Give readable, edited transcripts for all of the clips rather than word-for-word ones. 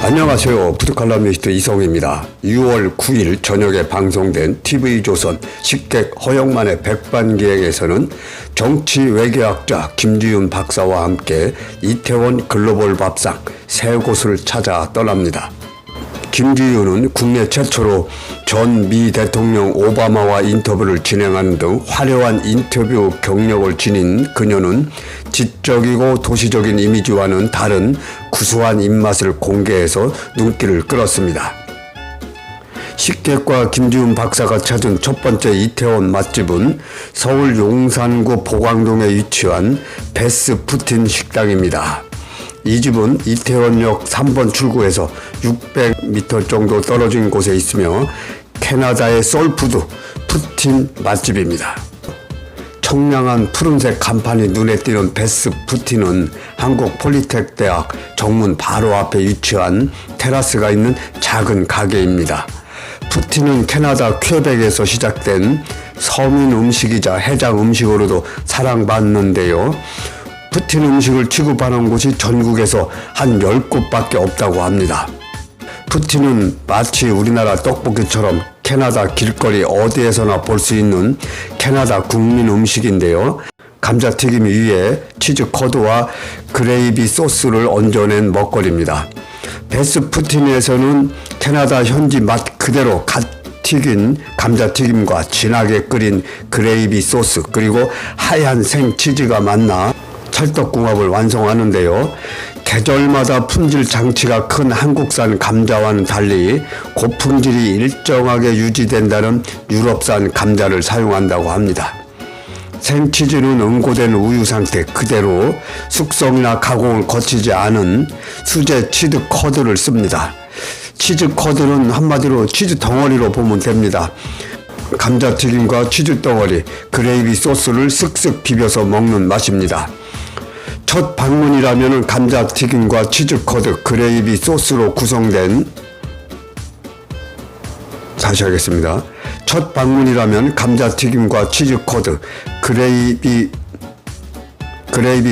안녕하세요. 푸드칼럼니스트 이성입니다. 6월 9일 저녁에 방송된 TV조선 식객 허영만의 백반기행에서는 정치 외교학자 김지윤 박사와 함께 이태원 글로벌 밥상 세 곳을 찾아 떠납니다. 김지윤은 국내 최초로 전 미 대통령 오바마와 인터뷰를 진행하는 등 화려한 인터뷰 경력을 지닌 그녀는 지적이고 도시적인 이미지와는 다른 구수한 입맛을 공개해서 눈길을 끌었습니다. 식객과 김지윤 박사가 찾은 첫 번째 이태원 맛집은 서울 용산구 보광동에 위치한 베스 푸틴 식당입니다. 이 집은 이태원역 3번 출구에서 600m 정도 떨어진 곳에 있으며 캐나다의 소울푸드 푸틴 맛집입니다. 청량한 푸른색 간판이 눈에 띄는 베스 푸틴은 한국 폴리텍 대학 정문 바로 앞에 위치한 테라스가 있는 작은 가게입니다. 푸틴은 캐나다 퀘벡에서 시작된 서민 음식이자 해장 음식으로도 사랑받는데요. 푸틴 음식을 취급하는 곳이 전국에서 한 10곳밖에 없다고 합니다. 푸틴은 마치 우리나라 떡볶이처럼 캐나다 길거리 어디에서나 볼 수 있는 캐나다 국민 음식인데요. 감자튀김 위에 치즈 커드와 그레이비 소스를 얹어낸 먹거리입니다. 베스 푸틴에서는 캐나다 현지 맛 그대로 갓 튀긴 감자튀김과 진하게 끓인 그레이비 소스 그리고 하얀 생치즈가 만나 찰떡궁합을 완성하는데요. 계절마다 품질 장치가 큰 한국산 감자와는 달리 고품질이 일정하게 유지된다는 유럽산 감자를 사용한다고 합니다. 생치즈는 응고된 우유 상태 그대로 숙성이나 가공을 거치지 않은 수제 치즈 커드를 씁니다. 치즈 커드는 한마디로 치즈 덩어리로 보면 됩니다. 감자튀김과 치즈 덩어리, 그레이비 소스를 쓱쓱 비벼서 먹는 맛입니다. 첫 방문이라면 감자튀김과 치즈커드, 그레이비 소스로 구성된 다시 하겠습니다. 첫 방문이라면 감자튀김과 치즈커드, 그레이비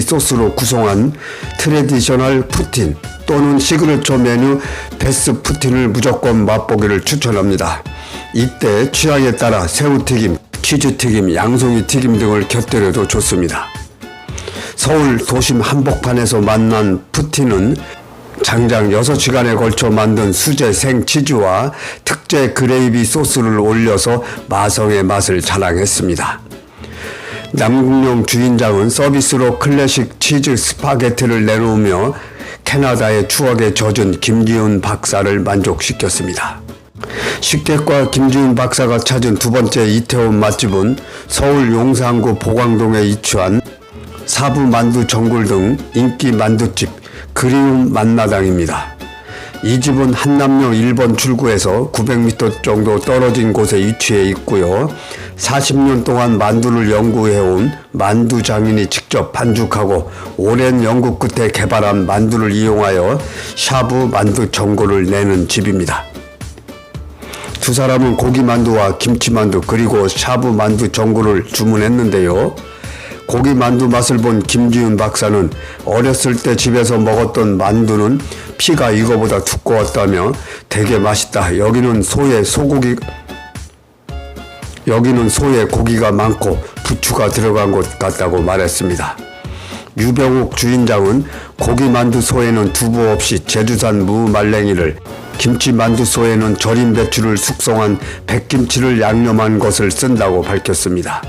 소스로 구성한 트레디셔널 푸틴 또는 시그니처 메뉴 베스 푸틴을 무조건 맛보기를 추천합니다. 이때 취향에 따라 새우튀김, 치즈튀김, 양송이튀김 등을 곁들여도 좋습니다. 서울 도심 한복판에서 만난 푸틴은 장장 6시간에 걸쳐 만든 수제 생치즈와 특제 그레이비 소스를 올려서 마성의 맛을 자랑했습니다. 남궁용 주인장은 서비스로 클래식 치즈 스파게티를 내놓으며 캐나다의 추억에 젖은 김지윤 박사를 만족시켰습니다. 식객과 김지윤 박사가 찾은 두 번째 이태원 맛집은 서울 용산구 보광동에 위치한 사부 만두 전골 등 인기 만두집 그리움 만나당입니다. 이 집은 한남역 1번 출구에서 900m 정도 떨어진 곳에 위치해 있고요. 40년 동안 만두를 연구해온 만두 장인이 직접 반죽하고 오랜 연구 끝에 개발한 만두를 이용하여 샤브 만두 전골을 내는 집입니다. 두 사람은 고기 만두와 김치 만두 그리고 샤브 만두 전골을 주문했는데요. 고기 만두 맛을 본 김지윤 박사는 어렸을 때 집에서 먹었던 만두는 피가 이거보다 두꺼웠다며 되게 맛있다. 여기는 소의 고기가 많고 부추가 들어간 것 같다고 말했습니다. 유병욱 주인장은 고기 만두소에는 두부 없이 제주산 무말랭이를, 김치 만두소에는 절인 배추를 숙성한 백김치를 양념한 것을 쓴다고 밝혔습니다.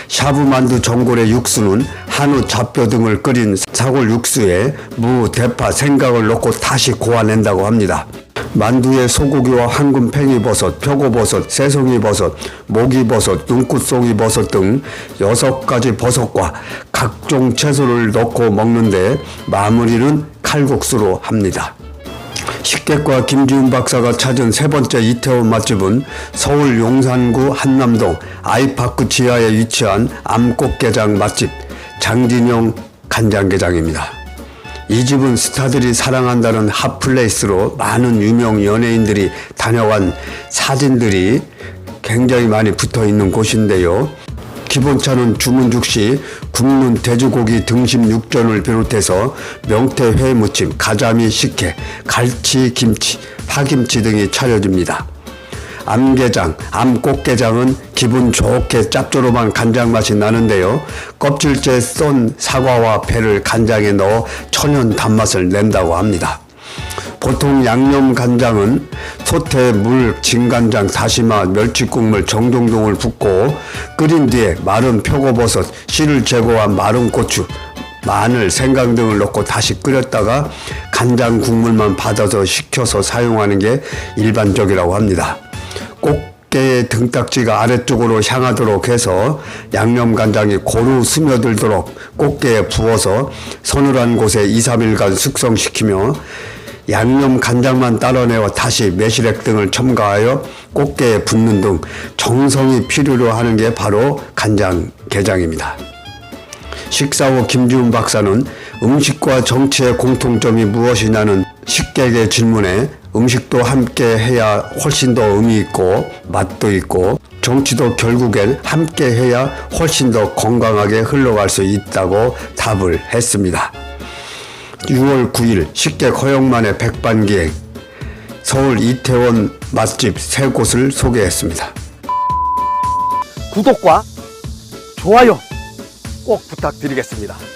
샤브만두 전골의 육수는 한우 잡뼈 등을 끓인 사골 육수에 무, 대파, 생강을 넣고 다시 고아낸다고 합니다. 만두에 소고기와 황금 팽이버섯, 표고버섯, 새송이버섯, 목이버섯, 눈꽃송이버섯 등 6가지 버섯과 각종 채소를 넣고 먹는데 마무리는 칼국수로 합니다. 식객과 김지윤 박사가 찾은 세 번째 이태원 맛집은 서울 용산구 한남동 아이파크 지하에 위치한 암꽃게장 맛집 장진영 간장게장입니다. 이 집은 스타들이 사랑한다는 핫플레이스로 많은 유명 연예인들이 다녀간 사진들이 굉장히 많이 붙어 있는 곳인데요. 기본차는 주문 즉시 굽는 돼지고기 등심 육전을 비롯해서 명태 회무침, 가자미 식혜, 갈치 김치, 파김치 등이 차려집니다. 암게장, 암꽃게장은 기분 좋게 짭조름한 간장 맛이 나는데요. 껍질째 썬 사과와 배를 간장에 넣어 천연 단맛을 낸다고 합니다. 보통 양념 간장은 소태, 물, 진간장, 다시마, 멸치국물, 정종동을 붓고 끓인 뒤에 마른 표고버섯, 씨를 제거한 마른 고추, 마늘, 생강 등을 넣고 다시 끓였다가 간장 국물만 받아서 식혀서 사용하는 게 일반적이라고 합니다. 꽃게의 등딱지가 아래쪽으로 향하도록 해서 양념간장이 고루 스며들도록 꽃게에 부어서 서늘한 곳에 2, 3일간 숙성시키며 양념 간장만 따라내어 다시 매실액 등을 첨가하여 꽃게에 붓는 등 정성이 필요로 하는 게 바로 간장게장입니다. 식사 후 김지훈 박사는 음식과 정치의 공통점이 무엇이냐는 식객의 질문에 음식도 함께 해야 훨씬 더 의미 있고 맛도 있고 정치도 결국엔 함께 해야 훨씬 더 건강하게 흘러갈 수 있다고 답을 했습니다. 6월 9일 식객 허영만의 백반기행, 서울 이태원 맛집 3곳을 소개했습니다. 구독과 좋아요 꼭 부탁드리겠습니다.